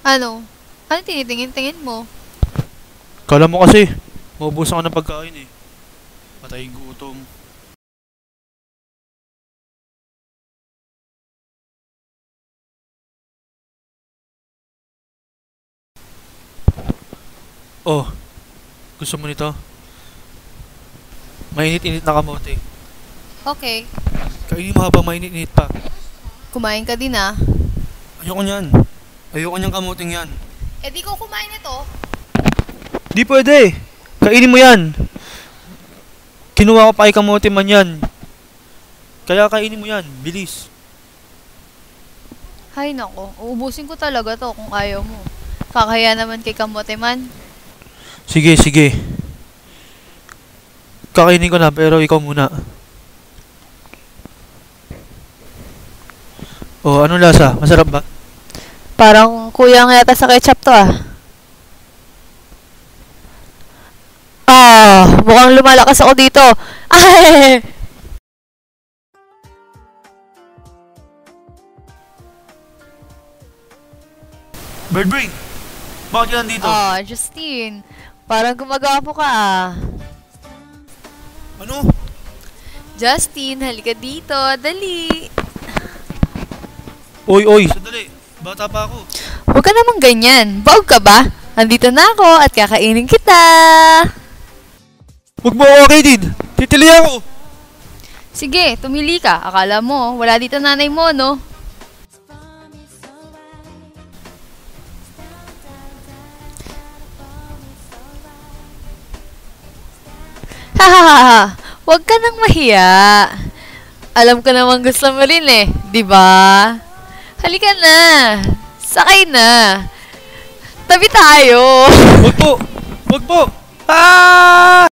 Ano? Ano tinitingin-tingin mo? Kala mo kasi, maubusan ko ng pagkain eh. Patay gutom. Oh, gusto mo nito? Mainit-init na kamote. Okay. Kainin mo habang mainit-init pa. Kumain ka din ah. Ayoko niyan. Ayoko niyang kamuting yan. Eh di ko kumain ito. Di pwede. Kainin mo yan. Kinuha ko pa kay kamote man yan. Kaya kainin mo yan. Bilis. Hay nako, uubusin ko talaga to kung ayaw mo. Kakaya naman kay Kamote man. Sige, sige. Kakainin ko na pero ikaw muna. Oh, anong lasa? Masarap ba? Parang kuyang yata sa ketchup to ah. Ah, mukhang lumalakas ako dito. Ay! Birdbrain! Bakit ka nandito? Ah, Justine. Parang gumagapo ka ah. Ano? Justine, halika dito. Dali. Oy, oy, sandali. Bata pa ako. Huwag ka namang ganyan. Baog ka ba? Andito na ako at kakainin kita. Huwag mo ako kainin. Titili ako. Sige, tumili ka. Akala mo, wala dito nanay mo, no? Hahaha, huwag ka nang mahiya. Alam ko namang gusto mo rin eh, di ba? Halika na. Sakay na. Tabi tayo. Huwag po. Huwag po. Ah!